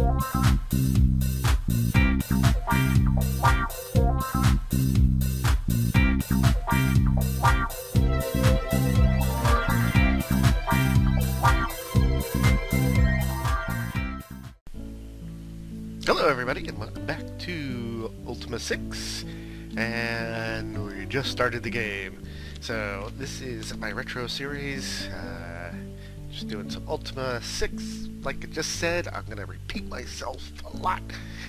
Hello everybody, and welcome back to Ultima 6, and we just started the game. So this is my retro series, just doing some Ultima 6. Like I just said, I'm going to repeat myself a lot.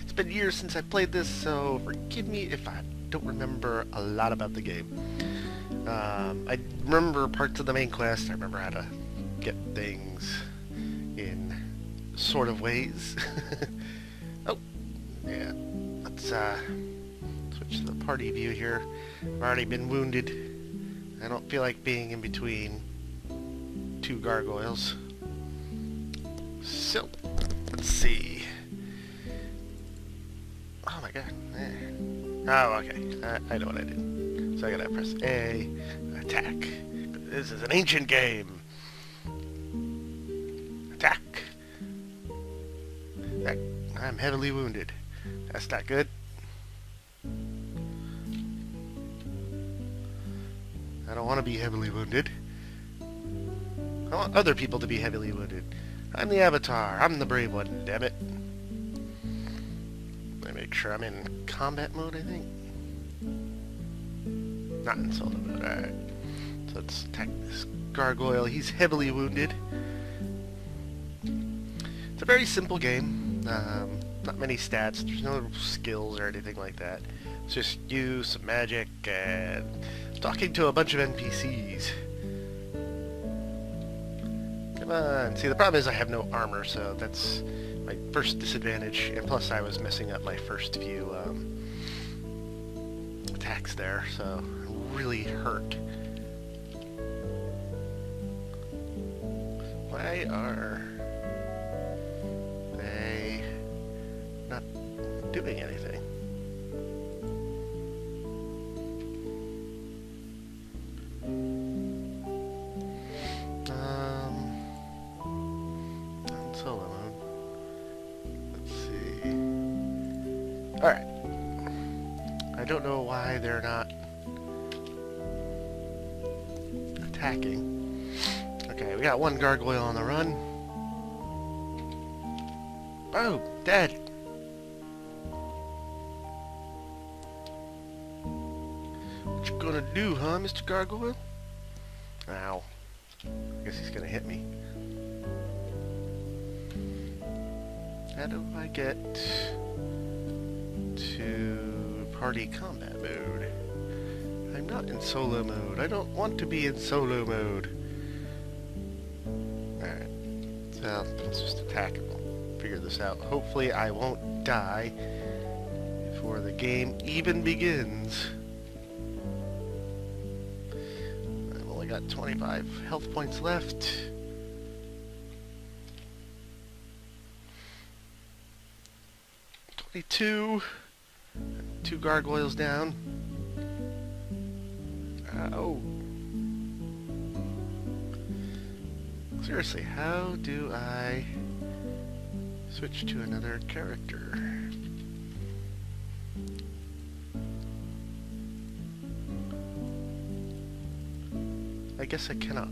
It's been years since I played this, so forgive me if I don't remember a lot about the game. I remember parts of the main quest, I remember how to get things in sort of ways. Oh, yeah, let's switch to the party view here. I've already been wounded. I don't feel like being in between two gargoyles. So, let's see. Oh my god. Oh, okay. I know what I did. So I gotta press A, attack. This is an ancient game. Attack. I'm heavily wounded. That's not good. I don't want to be heavily wounded. I want other people to be heavily wounded. I'm the Avatar. I'm the brave one, damn it. Let me make sure I'm in combat mode, I think. Not in solo mode, alright. So let's attack this gargoyle. He's heavily wounded. It's a very simple game. Not many stats, there's no skills or anything like that. It's just you, some magic, and talking to a bunch of NPCs. Come on. See, the problem is I have no armor, so that's my first disadvantage. And plus I was messing up my first few attacks there, so it really hurt. Why are they not doing anything? On solo mode. Let's see. Alright. I don't know why they're not attacking. Okay, we got one gargoyle on the run. Oh, dead. What you gonna do, huh, Mr. Gargoyle? Ow. I guess he's gonna hit me. How do I get to party combat mode? I'm not in solo mode. I don't want to be in solo mode. Alright. So, let's just attack him. Figure this out. Hopefully I won't die before the game even begins. I've only got 25 health points left. Two gargoyles down. Oh. Seriously, how do I switch to another character? I guess I cannot.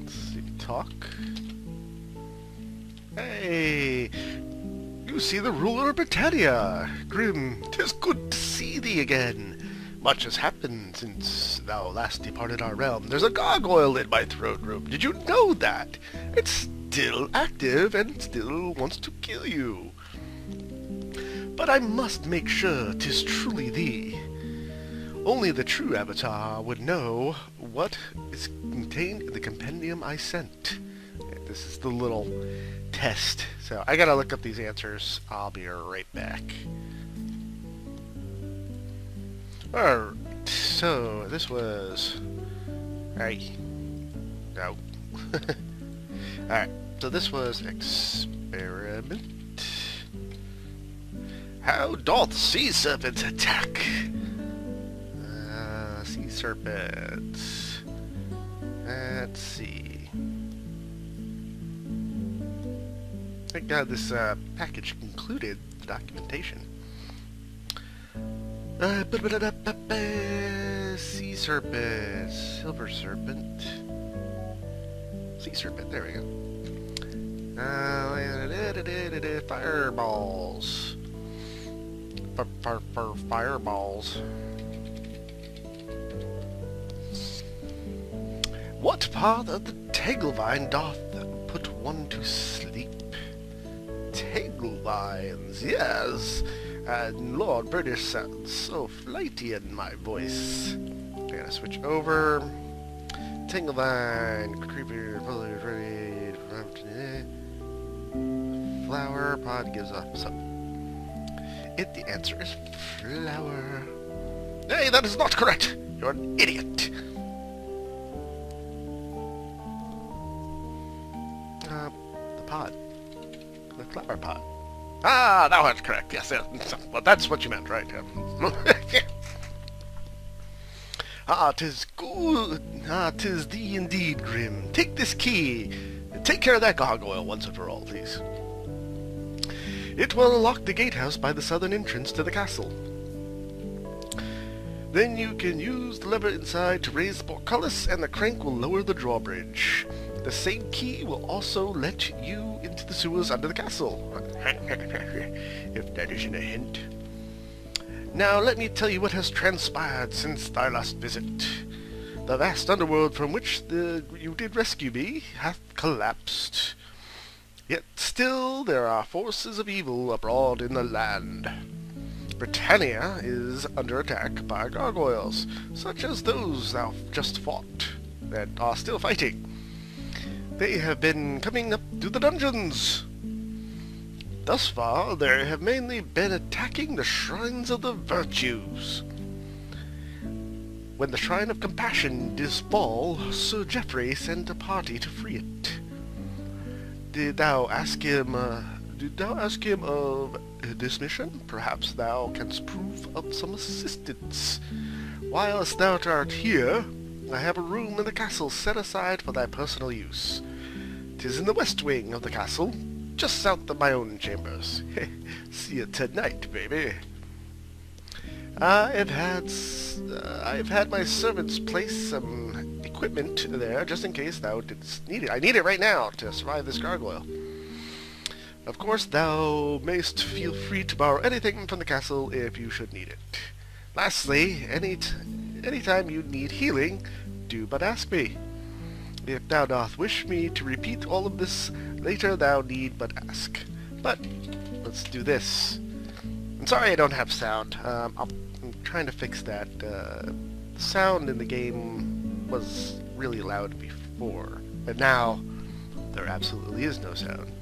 Let's see, talk. Hey! You see the ruler of Britannia! Grim, 'tis good to see thee again. Much has happened since thou last departed our realm. There's a gargoyle in my throne room. Did you know that? It's still active and still wants to kill you. But I must make sure 'tis truly thee. Only the true Avatar would know what is contained in the compendium I sent. This is the little test. So I gotta look up these answers. I'll be right back. Alright, so this was... Hey. No. Alright, so this was experiment. How doth sea serpents attack? Sea serpents. That let's see. Thank God this package included the documentation. Sea serpent, silver serpent, sea serpent. There we go. Fireballs. Fireballs. What part of the taglevine doth put one to sleep? Taglevines, yes. And Lord British sounds so flighty in my voice. I gotta switch over. Taglevine, creeper, foliage ready. Flower pod gives off some. The answer is flower. Hey, that is not correct. You're an idiot. The pod. The flower pot. Ah, now that's correct. Yes, yes. Well, that's what you meant, right? Ah, 'tis good. Ah, 'tis thee indeed, Grim. Take this key. Take care of that gargoyle once and for all, please. It will unlock the gatehouse by the southern entrance to the castle. Then you can use the lever inside to raise the portcullis, and the crank will lower the drawbridge. The same key will also let you into the sewers under the castle. If that isn't a hint. Now let me tell you what has transpired since thy last visit. The vast underworld from which you did rescue me hath collapsed. Yet still there are forces of evil abroad in the land. Britannia is under attack by gargoyles, such as those thou just fought, that are still fighting. They have been coming up to the dungeons. Thus far, they have mainly been attacking the shrines of the virtues. When the Shrine of Compassion did fall, Sir Geoffrey sent a party to free it. Did thou ask him of this mission? Perhaps thou canst prove of some assistance. Whilst thou art here, I have a room in the castle set aside for thy personal use. 'Tis in the west wing of the castle, just south of my own chambers. See you tonight, baby. I've had my servants place some equipment there just in case thou didst need it. I need it right now to survive this gargoyle. Of course, thou mayst feel free to borrow anything from the castle if you should need it. Lastly, anytime you need healing, do but ask me. If thou doth wish me to repeat all of this later, thou need but ask. But let's do this. I'm sorry I don't have sound. I'm trying to fix that. The sound in the game was really loud before, but now there absolutely is no sound.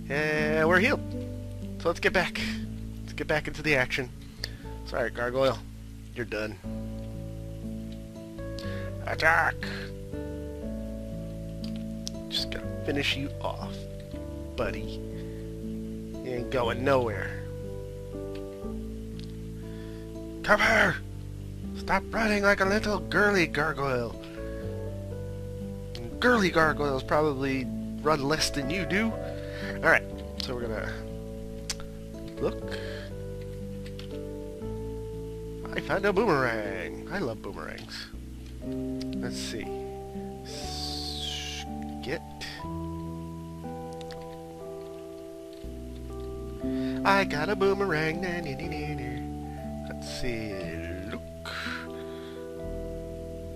And we're healed. So let's get back. Let's get back into the action. Sorry, gargoyle. You're done. Attack! Just gotta finish you off, buddy. You ain't going nowhere. Cover! Stop running like a little girly gargoyle. Girly gargoyles probably run less than you do. Alright, so we're gonna look. I found a boomerang. I love boomerangs. Let's see. Get. I got a boomerang. Let's see. Look.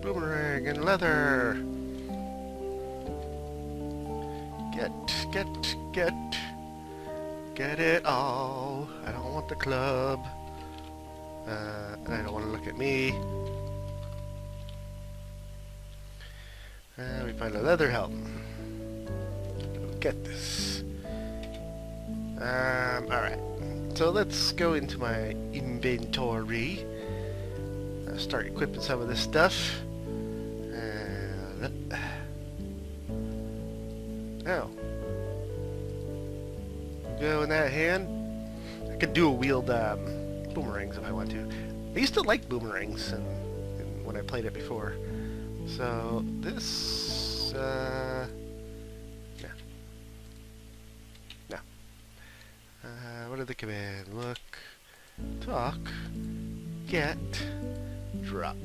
Boomerang and leather. Get it all. I don't want the club. I don't want to look at me. We find a leather helm. Get this. Alright. So let's go into my inventory. Start equipping some of this stuff. Oh. Go in that hand. I could dual wield boomerangs if I want to. I used to like boomerangs and when I played it before. So this, yeah. No. What are the commands? Look, talk, get, drop.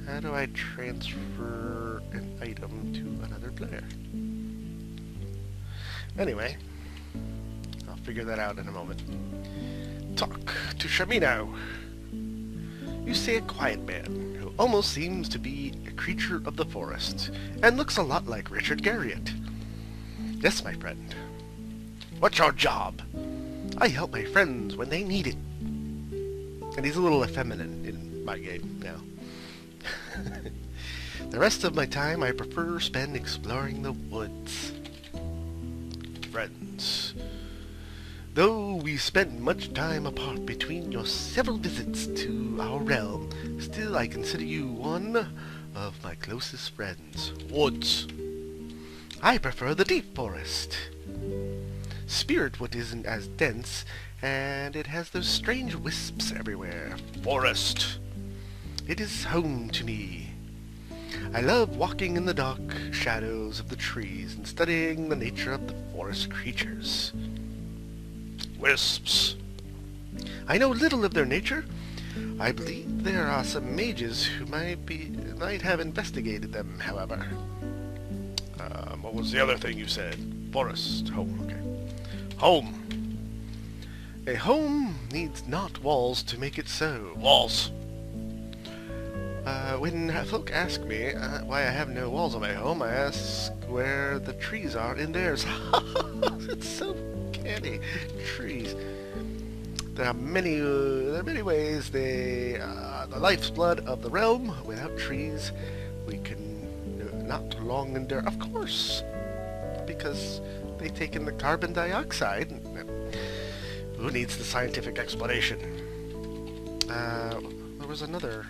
How do I transfer an item to another player? Anyway, I'll figure that out in a moment. Talk to Shamino. You say a quiet man who almost seems to be a creature of the forest and looks a lot like Richard Garriott. Yes, my friend. What's your job? I help my friends when they need it. And he's a little effeminate in my game now. The rest of my time I prefer spend exploring the woods. Friends. Though we spent much time apart between your several visits to our realm, still I consider you one of my closest friends. Woods. I prefer the deep forest. Spiritwood isn't as dense, and it has those strange wisps everywhere. Forest. It is home to me. I love walking in the dark shadows of the trees and studying the nature of the forest creatures. Wisps. I know little of their nature. I believe there are some mages who might have investigated them, however. What was the other thing you said? Forest. Home, okay. Home. A home needs not walls to make it so. Walls. When folk ask me why I have no walls on my home, I ask where the trees are in theirs. It's so canny. Trees. There are many ways they the life's blood of the realm. Without trees, we can not long endure. Of course, because they take in the carbon dioxide. Who needs the scientific explanation? There was another.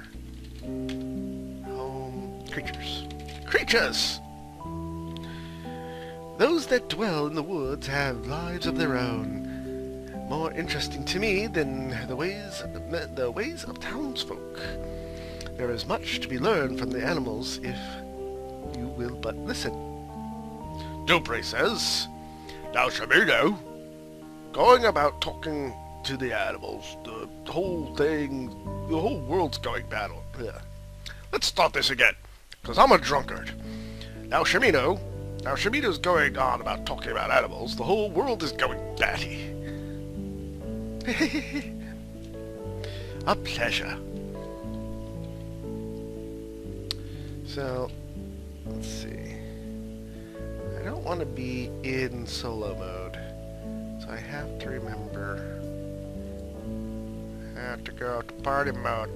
Home creatures. Creatures! Those that dwell in the woods have lives of their own, more interesting to me than the ways of townsfolk. There is much to be learned from the animals if you will but listen. Dupre says, now Shamino, going about talking to the animals, the whole world's going battle. Yeah. Let's start this again, because I'm a drunkard. Now Shamino's going on about talking about animals. The whole world is going batty. A pleasure. So, let's see. I don't want to be in solo mode, so I have to remember. I have to go to party mode.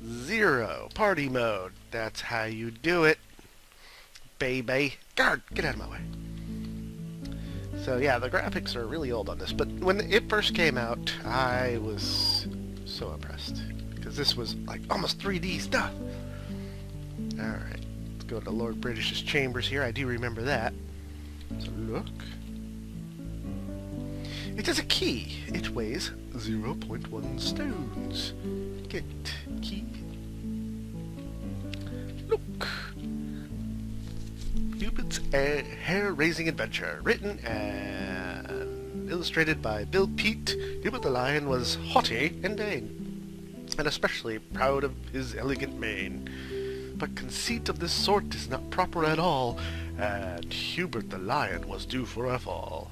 Zero. Party mode. That's how you do it, baby. Guard, get out of my way. So yeah, the graphics are really old on this, but when it first came out, I was so impressed. Because this was like almost 3D stuff. Alright, let's go to Lord British's chambers here. I do remember that. So look. It has a key. It weighs 0.1 stones. Get key. Look. Cupid's hair-raising adventure, written and illustrated by Bill Peet. Cupid the Lion was haughty and vain, and especially proud of his elegant mane. But conceit of this sort is not proper at all, and Hubert the Lion was due for a fall.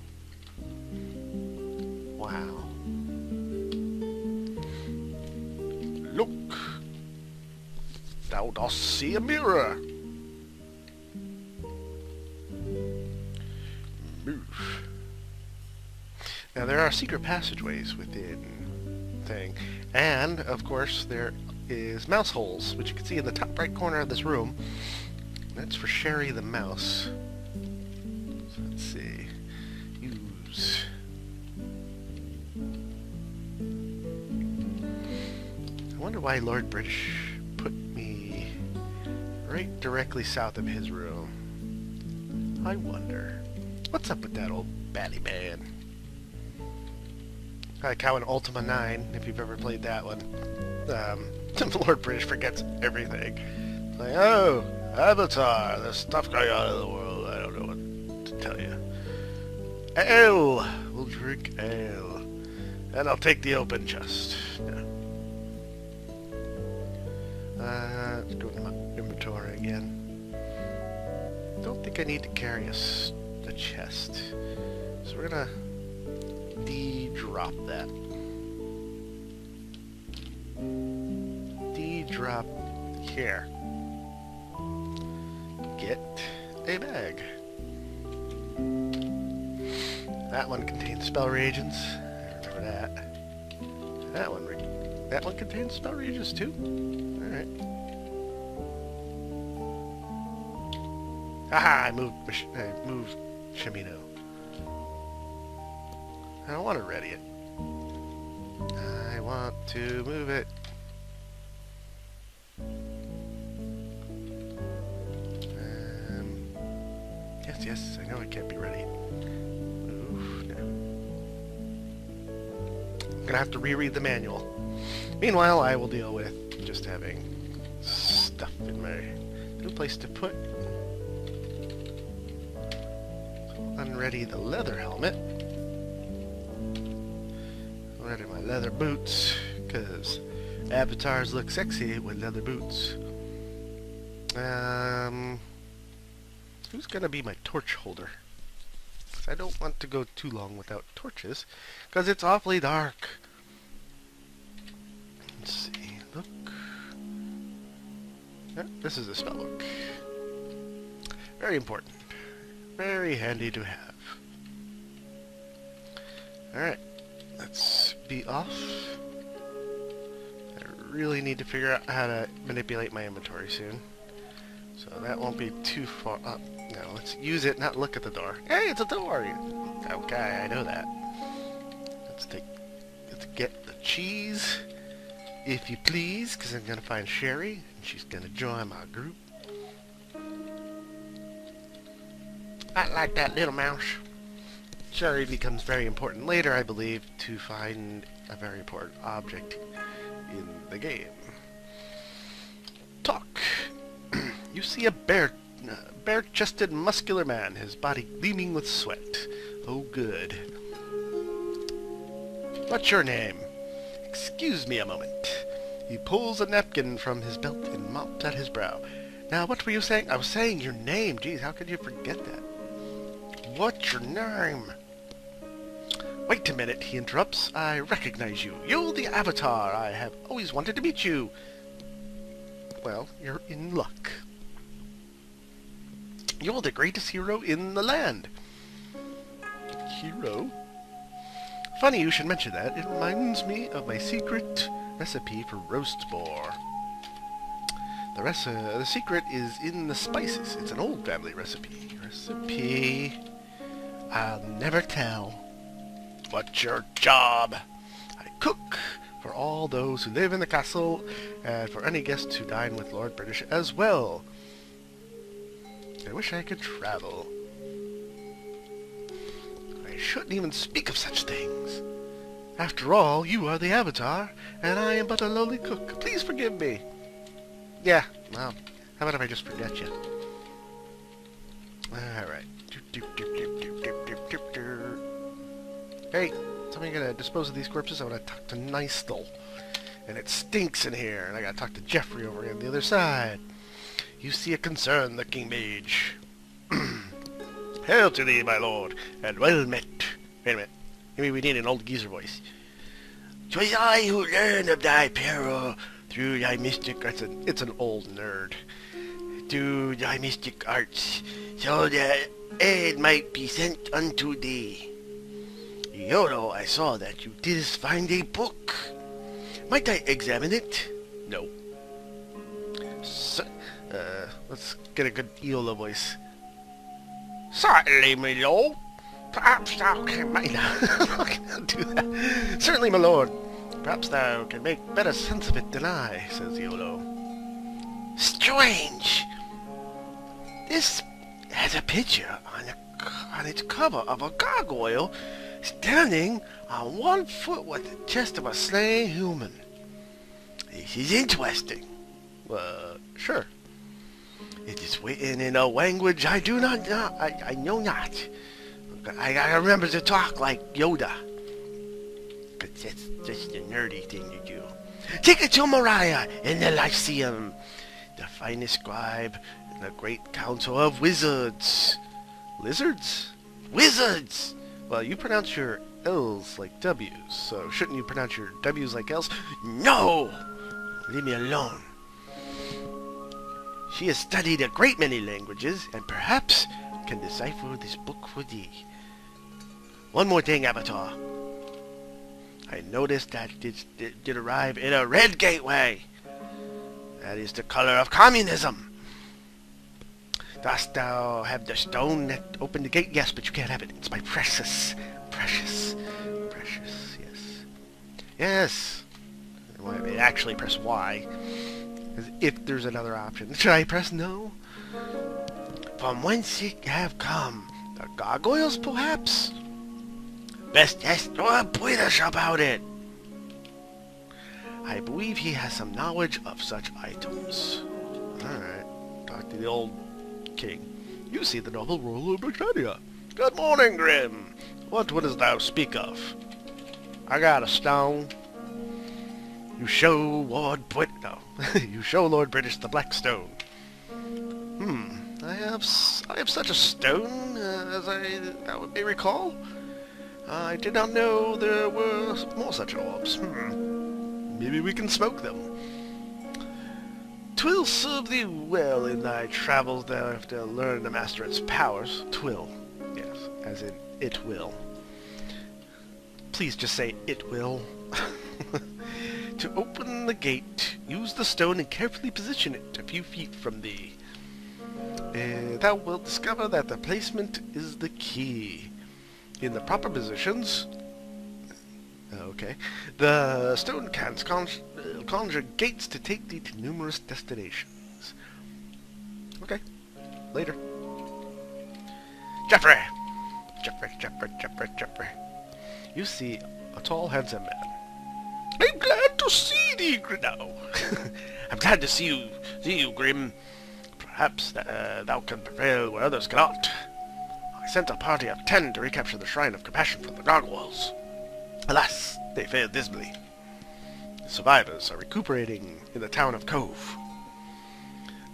Wow. Look. Thou dost see a mirror. Move. Now there are secret passageways within thing, and of course there is mouse holes, which you can see in the top right corner of this room. That's for Sherry the mouse. So let's see. Use. I wonder why Lord British put me right directly south of his room. I wonder. What's up with that old Batty Man. Like how in Ultima 9, if you've ever played that one, Lord British forgets everything. Like, oh, Avatar, there's stuff going on in the world, I don't know what to tell you. Ale! We'll drink ale. And I'll take the open chest. Yeah. Let's go to my inventory again. Don't think I need to carry the chest. So we're gonna de-drop that. De-drop here. Get a bag. That one contains spell reagents. I remember that. That one contains spell reagents too? Alright. Haha, I moved Shimino. I don't want to ready it. I want to move it. Yes, I know it can't be ready. Move. No. I'm gonna have to reread the manual. Meanwhile, I will deal with just having stuff in my new place to put. Unready the leather helmet. Ready my leather boots, because avatars look sexy with leather boots. Who's gonna be my torch holder? Because I don't want to go too long without torches, because it's awfully dark. Let's see, look. Yeah, this is a spell book. Very important. Very handy to have. Alright, let's be off. I really need to figure out how to manipulate my inventory soon. So that won't be too far up. Now let's use it, not look at the door. Hey, it's a door! Okay, I know that. Let's get the cheese, if you please, because I'm gonna find Sherry, and she's gonna join my group. I like that little mouse. Sherry becomes very important later, I believe, to find a very important object in the game. Talk. You see a bare-chested, muscular man, his body gleaming with sweat. Oh, good. What's your name? Excuse me a moment. He pulls a napkin from his belt and mops at his brow. Now, what were you saying? I was saying your name. Jeez, how could you forget that? What's your name? Wait a minute, he interrupts. I recognize you. You're the Avatar. I have always wanted to meet you. Well, you're in luck. You're the greatest hero in the land. Hero? Funny you should mention that. It reminds me of my secret recipe for roast boar. The secret is in the spices. It's an old family recipe. I'll never tell. What's your job? I cook for all those who live in the castle and for any guests who dine with Lord British as well. I wish I could travel. I shouldn't even speak of such things. After all, you are the Avatar, and I am but a lowly cook. Please forgive me. Yeah, well, how about if I just forget you? Alright. Hey, somebody gonna dispose of these corpses? I wanna talk to Nystel. And it stinks in here, and I gotta talk to Jeffrey over here on the other side. You see a concerned-looking mage. Hail to thee, my lord, and well met. Wait a minute. Maybe we need an old geezer voice. 'Twas I who learned of thy peril through thy mystic... It's an old nerd. Through thy mystic arts, so that aid might be sent unto thee. Yodo, I saw that you didst find a book. Might I examine it? No. Let's get a good Eola voice. Certainly, my lord. Perhaps thou can make... I'll do that. Certainly, my lord. Perhaps thou can make better sense of it than I, says Eolo. Strange. This has a picture on its cover of a gargoyle standing on 1 foot with the chest of a slain human. This is interesting. Sure. It is written in a language I do not know. I know not. I remember to talk like Yoda. But that's just a nerdy thing to do. Take it to Mariah in the Lyceum, the finest scribe in the great council of wizards. Lizards? Wizards! Well, you pronounce your L's like W's, so shouldn't you pronounce your W's like L's? No! Leave me alone. She has studied a great many languages, and perhaps can decipher this book for thee. One more thing, Avatar. I noticed that it did arrive in a red gateway. That is the color of communism. Dost thou have the stone that opened the gate? Yes, but you can't have it. It's my precious, precious, precious, yes. Yes. Well, actually press Y. If there's another option. Should I press no? From whence it have come? The gargoyles, perhaps? Best ask the British about it. I believe he has some knowledge of such items. Alright. Talk to the old king. You see the novel Roll of Britannia. Good morning, Grim. What wouldst thou speak of? I got a stone. You show Lord you show Lord British the Black Stone. I have such a stone, as that would may recall. I did not know there were more such orbs. Maybe we can smoke them. 'Twill serve thee well in thy travels there to learn to master its powers. 'Twill. Yes, as in it will. Please just say it will. To open the gate, use the stone and carefully position it a few feet from thee. Thou wilt discover that the placement is the key. In the proper positions, okay, the stone can conjure gates to take thee to numerous destinations. Okay, later. Jeffrey! Jeffrey. You see a tall, handsome man. I'm glad to see thee, Grinnell. I'm glad to see you, Grim. Perhaps thou can prevail where others cannot. I sent a party of 10 to recapture the Shrine of Compassion from the gargoyles. Alas, they failed dismally. The survivors are recuperating in the town of Cove.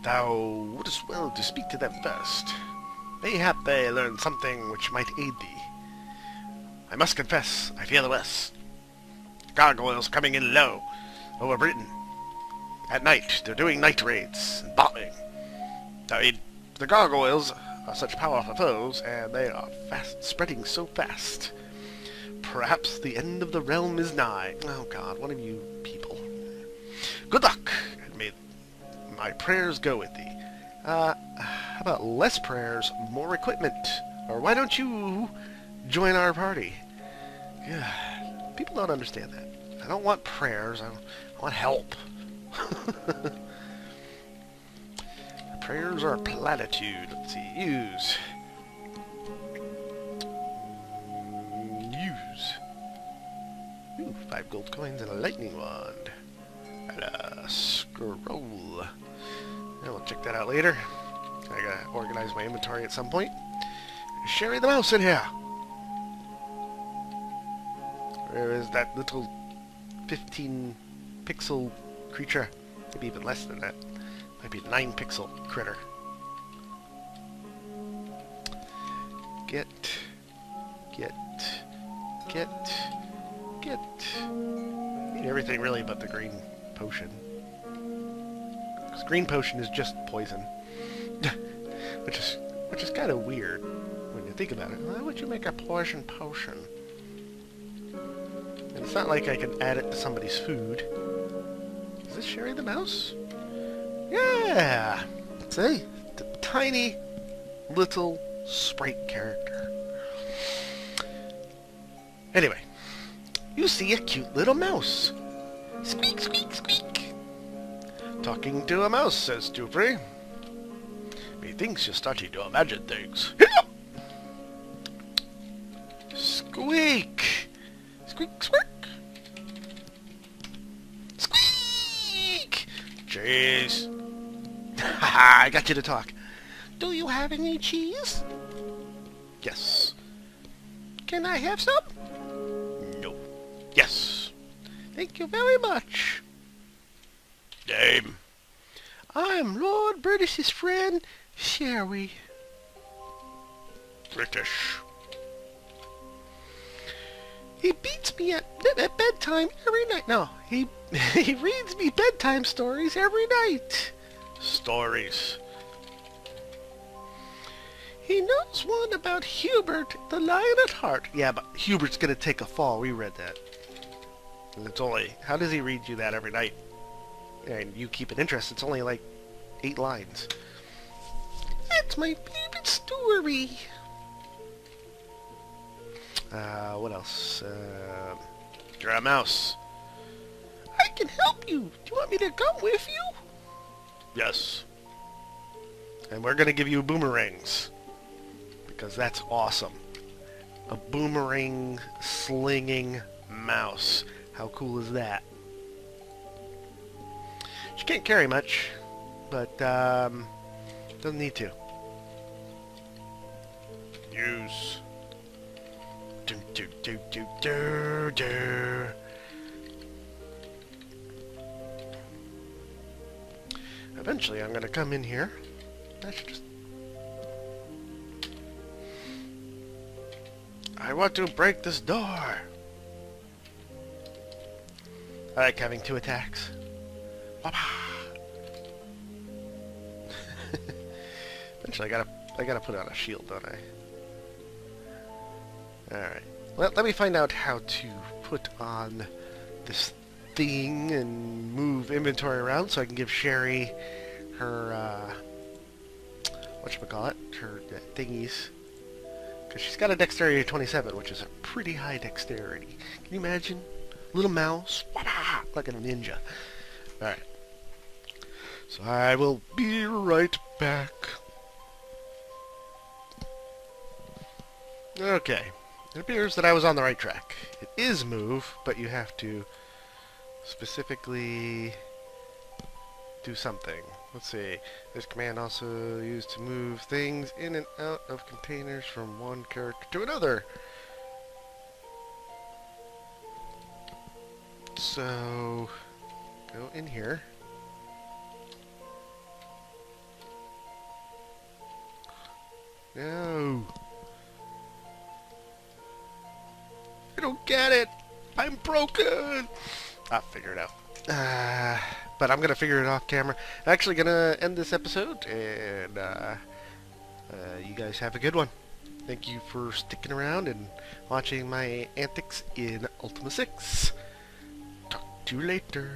Thou wouldst well to speak to them first. Mayhap they learn something which might aid thee. I must confess, I fear the worst. Gargoyles coming in low over Britain. At night, they're doing night raids and bombing. The gargoyles are such powerful foes, and they are spreading so fast. Perhaps the end of the realm is nigh. Oh God, one of you people. Good luck, and may my prayers go with thee. How about less prayers, more equipment? Or why don't you join our party? Yeah, people don't understand that. I don't want prayers, I want help. Prayers are a platitude. Let's see, use. Ooh, 5 gold coins and a lightning wand. And a scroll. Yeah, we'll check that out later. I gotta organize my inventory at some point. Sherry the mouse in here! Where is that little 15 pixel creature? Maybe even less than that. Might be a 9 pixel critter. Get. Need everything really but the green potion. Because green potion is just poison. which is kind of weird when you think about it. Why would you make a poison potion? And it's not like I can add it to somebody's food. Is this Sherry the mouse? Yeah! See? The tiny little sprite character. Anyway, you see a cute little mouse. Squeak, squeak, squeak. Talking to a mouse, says Jeffrey. Methinks you're starting to imagine things. Squeak! Squeak, squeak! Squeak! Jeez. Haha, I got you to talk. Do you have any cheese? Yes. Can I have some? No. Yes. Thank you very much. Name. I'm Lord British's friend, Sherry. British. He beats me at bedtime every night. No, he reads me bedtime stories every night. Stories. He knows one about Hubert, the lion at heart. Yeah, but Hubert's gonna take a fall. We read that. And it's only... How does he read you that every night? And you keep it interested. It's only like 8 lines. It's my favorite story. What else? You're a mouse. I can help you. Do you want me to come with you? Yes. And we're gonna give you boomerangs. Because that's awesome. A boomerang slinging mouse. How cool is that? She can't carry much, but doesn't need to. Use. Do do do do do do. Eventually, I'm gonna come in here. I should just. I want to break this door. I like having 2 attacks. Eventually, I gotta put on a shield, don't I? Alright. Well, let me find out how to put on this thing and move inventory around so I can give Sherry her, whatchamacallit, her thingies. Because she's got a dexterity of 27, which is a pretty high dexterity. Can you imagine? Little mouse, like a ninja. Alright. So I will be right back. Okay. It appears that I was on the right track. It is move, but you have to specifically do something. Let's see. This command also used to move things in and out of containers from one character to another. So, go in here. No. I don't get it. I'm broken. I'll figure it out. But I'm going to figure it off camera. I'm actually going to end this episode, and you guys have a good one. Thank you for sticking around and watching my antics in Ultima 6. Talk to you later.